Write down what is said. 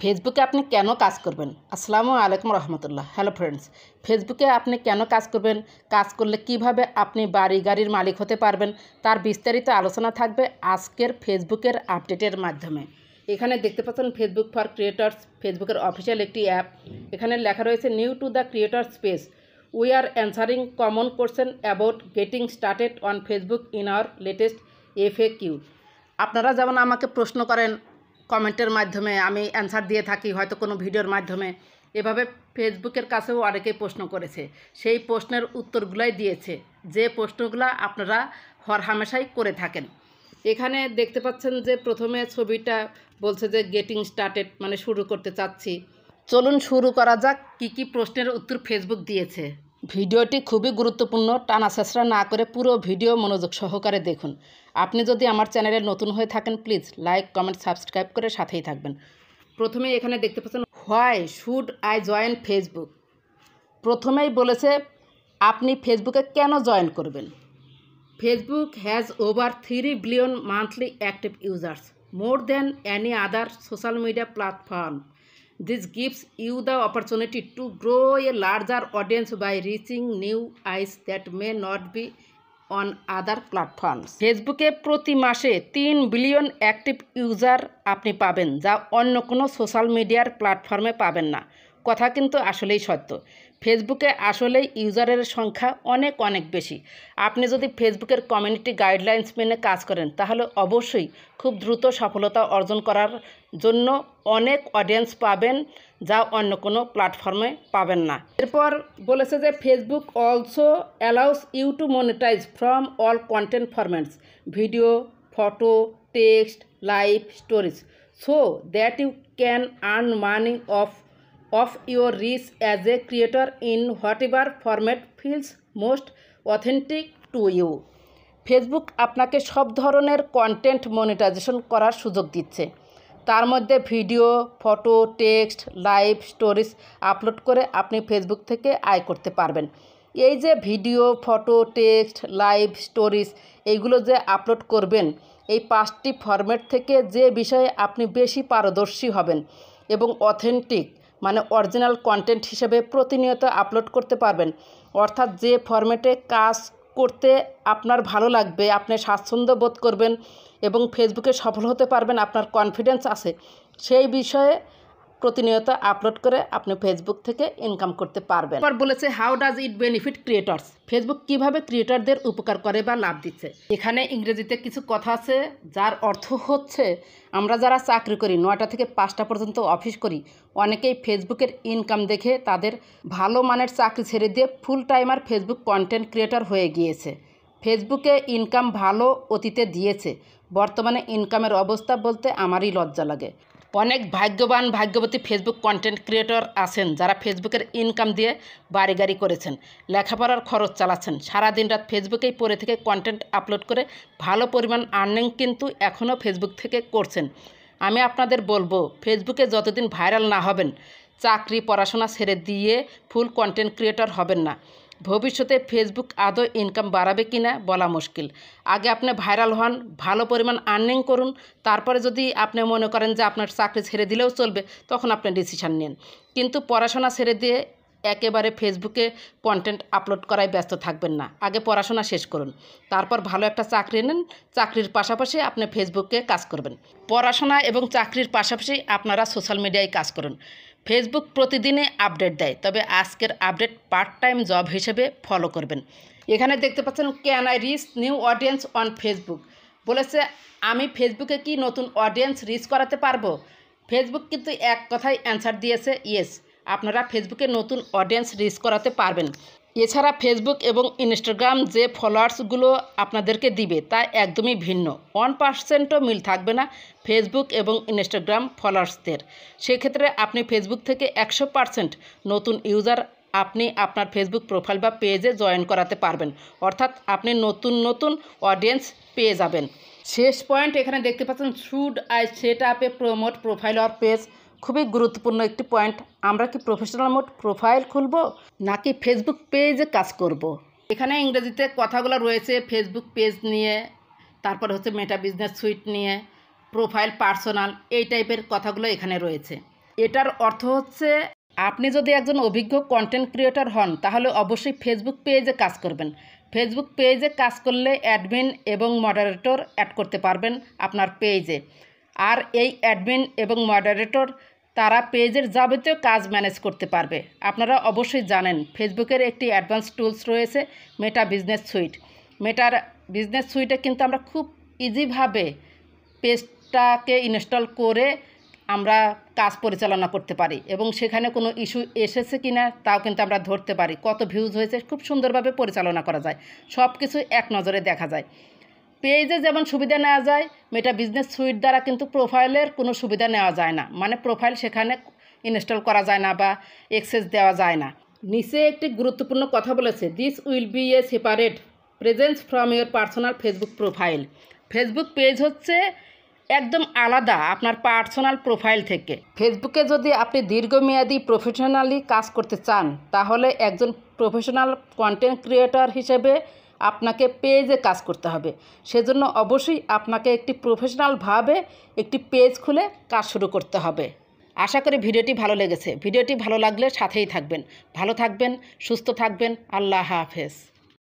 ফেসবুকে আপনি কেন কাজ করবেন? আসসালামু আলাইকুম রহমতুল্লাহ। হ্যালো ফ্রেন্ডস, ফেসবুকে আপনি কেন কাজ করবেন, কাজ করলে কিভাবে আপনি বাড়ি গাড়ির মালিক হতে পারবেন, তার বিস্তারিত আলোচনা থাকবে আজকের ফেসবুকের আপডেটের মাধ্যমে। এখানে দেখতে পাচ্ছেন ফেসবুক ফর ক্রিয়েটর্স, ফেসবুকের অফিসিয়াল একটি অ্যাপ। এখানে লেখা রয়েছে new to the creator space, we are answering common question about getting started on Facebook in our latest FAQ। আপনারা যেমন আমাকে প্রশ্ন করেন কমেন্টের মাধ্যমে, আমি অ্যান্সার দিয়ে থাকি হয়তো কোনো ভিডিওর মাধ্যমে, এভাবে ফেসবুকের কাছেও অনেকেই প্রশ্ন করেছে, সেই প্রশ্নের উত্তরগুলাই দিয়েছে, যে প্রশ্নগুলো আপনারা হরহামেশাই করে থাকেন। এখানে দেখতে পাচ্ছেন যে প্রথমে ছবিটা বলছে যে গেটিং স্টার্টেড, মানে শুরু করতে চাচ্ছি। চলুন শুরু করা যাক কি কি প্রশ্নের উত্তর ফেসবুক দিয়েছে। ভিডিওটি খুবই গুরুত্বপূর্ণ, টানা ছেঁচড়া না করে পুরো ভিডিও মনোযোগ সহকারে দেখুন। আপনি যদি আমার চ্যানেলে নতুন হয়ে থাকেন প্লিজ লাইক কমেন্ট সাবস্ক্রাইব করে সাথেই থাকবেন। প্রথমে এখানে দেখতে পাচ্ছেন why should I join Facebook. প্রথমেই বলেছে আপনি ফেসবুকে কেন জয়েন করবেন। Facebook has over 3 billion monthly active users, more than any other social media platform. This gives you the opportunity to grow a larger audience by reaching new eyes that may not be on other platforms. ফেসবুকে প্রতি মাসে 3 billion active user আপনি পাবেন, যা অন্য কোনো social মিডিয়ার প্ল্যাটফর্মে পাবেন না। কথা কিন্তু আসলেই সত্য, ফেসবুকে আসলেই ইউজারের সংখ্যা অনেক অনেক বেশি। আপনি যদি ফেসবুকের কমিউনিটি গাইডলাইন্স মেনে কাজ করেন তাহলে অবশ্যই খুব দ্রুত সফলতা অর্জন করার জন্য অনেক অডিয়েন্স পাবেন, যা অন্য কোনো প্ল্যাটফর্মে পাবেন না। এরপর বলেছে যে Facebook also allows you to monetize from all content formats, video, photo, text, live, stories, so that you can earn money of your reach as a creator in whatever format feels most authentic to you. Facebook আপনাকে সব ধরনের content monetization করার সুযোগ দিচ্ছে, তার মধ্যে video, photo, text, live, stories upload করে আপনি ফেসবুক থেকে আয় করতে পারবেন। এই যে video, photo, text, live, stories এইগুলো যে আপলোড করবেন, এই 5টি ফরম্যাট থেকে যে বিষয়ে আপনি বেশি পারদর্শী হবেন এবং অথেন্টিক মানে অরিজিনাল কন্টেন্ট হিসেবে প্রতিনিয়ত আপলোড করতে পারবেন, অর্থাৎ যে ফরম্যাটে কাজ করতে আপনার ভালো লাগবে, আপনি স্বাচ্ছন্দ্য বোধ করবেন এবং ফেসবুকে সফল হতে পারবেন, আপনার কনফিডেন্স আছে, সেই বিষয়ে প্রতিনিয়ত আপলোড করে আপনি ফেসবুক থেকে ইনকাম করতে পারবেন। এবার বলেছে how does it benefit creators, Facebook কিভাবে ক্রিয়েটরদের উপকার করে বা লাভ দিচ্ছে। এখানে ইংরেজিতে কিছু কথা আছে যার অর্থ হচ্ছে আমরা যারা চাকরি করি 9টা থেকে 5টা পর্যন্ত অফিস করি, অনেকেই ফেসবুকের ইনকাম দেখে তাদের ভালো মানের চাকরি ছেড়ে দিয়ে ফুল টাইমার ফেসবুক কন্টেন্ট ক্রিয়েটর হয়ে গিয়েছে। ফেসবুকে ইনকাম ভালো অতীতে দিয়েছে, বর্তমানে ইনকামের অবস্থা বলতে আমারই লজ্জা লাগে। অনেক ভাগ্যবান ভাগ্যবতী ফেসবুক কন্টেন্ট ক্রিয়েটর আছেন যারা ফেসবুকের ইনকাম দিয়ে বাড়ি গাড়ি করেছেন, লেখাপড়ার খরচ চালাচ্ছেন, সারাদিন রাত ফেসবুকেই পড়ে থেকে কন্টেন্ট আপলোড করে ভালো পরিমাণ আর্নিং কিন্তু এখনও ফেসবুক থেকে করছেন। আমি আপনাদের বলবো ফেসবুকে যতদিন ভাইরাল না হবেন, চাকরি পড়াশোনা ছেড়ে দিয়ে ফুল কন্টেন্ট ক্রিয়েটর হবেন না। ভবিষ্যতে ফেসবুক আদৌ ইনকাম বাড়াবে কি না বলা মুশকিল। আগে আপনি ভাইরাল হন, ভালো পরিমাণ আর্নিং করুন, তারপরে যদি আপনি মনে করেন যে আপনার চাকরি ছেড়ে দিলেও চলবে তখন আপনি ডিসিশান নিন। কিন্তু পড়াশোনা ছেড়ে দিয়ে একেবারে ফেসবুকে কন্টেন্ট আপলোড করায় ব্যস্ত থাকবেন না। আগে পড়াশোনা শেষ করুন, তারপর ভালো একটা চাকরি নেন, চাকরির পাশাপাশি আপনি ফেসবুকে কাজ করবেন। পড়াশোনা এবং চাকরির পাশাপাশি আপনারা সোশ্যাল মিডিয়ায় কাজ করুন। ফেসবুক প্রতিদিনই আপডেট দেয়, তবে আজকের আপডেট পার্ট টাইম জব হিসেবে ফলো করবেন। এখানে দেখতে পাচ্ছেন can I reach new audience on Facebook, বলেছে আমি ফেসবুকে কি নতুন অডিয়েন্স রিচ করাতে পারবো। ফেসবুক কিন্তু এক কথায় অ্যান্সার দিয়েছে ইয়েস, আপনারা ফেসবুকে নতুন অডিয়েন্স রিচ করাতে পারবেন। এছাড়া ফেসবুক এবং ইনস্টাগ্রাম যে ফলোয়ার্সগুলো আপনাদেরকে দিবে তা একদমই ভিন্ন, 1%ও মিল থাকবে না ফেসবুক এবং ইনস্টাগ্রাম ফলোয়ার্সদের। সেক্ষেত্রে আপনি ফেসবুক থেকে 100% নতুন ইউজার আপনি আপনার ফেসবুক প্রোফাইল বা পেজে জয়েন করাতে পারবেন, অর্থাৎ আপনি নতুন নতুন অডিয়েন্স পেয়ে যাবেন। শেষ পয়েন্ট এখানে দেখতে পাচ্ছেন should I set up A promote profile or page, খুবই গুরুত্বপূর্ণ একটি পয়েন্ট। আমরা কি প্রফেশনাল মোড প্রোফাইল খুলব নাকি ফেসবুক পেজে কাজ করব। এখানে ইংরেজিতে কথাগুলো রয়েছে ফেসবুক পেজ নিয়ে, তারপর হচ্ছে মেটা বিজনেস সুইট নিয়ে, প্রোফাইল পার্সোনাল, এই টাইপের কথাগুলো এখানে রয়েছে। এটার অর্থ হচ্ছে আপনি যদি একজন অভিজ্ঞ কন্টেন্ট ক্রিয়েটর হন তাহলে অবশ্যই ফেসবুক পেজে কাজ করবেন। ফেসবুক পেজে কাজ করলে অ্যাডমিন এবং মডারেটর অ্যাড করতে পারবেন আপনার পেজে। আর এই অ্যাডমিন এবং মডারেটর তারা পেজের যাবতীয় কাজ ম্যানেজ করতে পারবে। আপনারা অবশ্যই জানেন ফেসবুকের একটি অ্যাডভান্স টুলস রয়েছে মেটা বিজনেস সুইট। মেটার বিজনেস সুইটে কিন্তু আমরা খুব ইজিভাবে পেজটাকে ইনস্টল করে আমরা কাজ পরিচালনা করতে পারি এবং সেখানে কোনো ইস্যু এসেছে কি না তাও কিন্তু আমরা ধরতে পারি, কত ভিউজ হয়েছে খুব সুন্দরভাবে পরিচালনা করা যায়, সব কিছু এক নজরে দেখা যায়। পেজে যেমন সুবিধা নেওয়া যায় মেটা বিজনেস সুইট দ্বারা কিন্তু প্রোফাইলের কোনো সুবিধা নেওয়া যায় না, মানে প্রোফাইল সেখানে ইনস্টল করা যায় না বা অ্যাক্সেস দেওয়া যায় না। নিচে একটি গুরুত্বপূর্ণ কথা বলেছে, this will B a separate presence from your personal Facebook profile. Facebook page হচ্ছে একদম আলাদা আপনার পার্সোনাল প্রোফাইল থেকে। ফেসবুকে যদি আপনি দীর্ঘমেয়াদী প্রফেশনালি কাজ করতে চান তাহলে একজন প্রফেশনাল কন্টেন্ট ক্রিয়েটর হিসেবে আপনাকে পেজে কাজ করতে হবে। সেজন্য অবশ্যই আপনাকে একটি প্রফেশনালভাবে একটি পেজ খুলে কাজ শুরু করতে হবে। আশা করি ভিডিওটি ভালো লেগেছে। ভিডিওটি ভালো লাগলে সাথেই থাকবেন। ভালো থাকবেন, সুস্থ থাকবেন। আল্লাহ হাফেজ।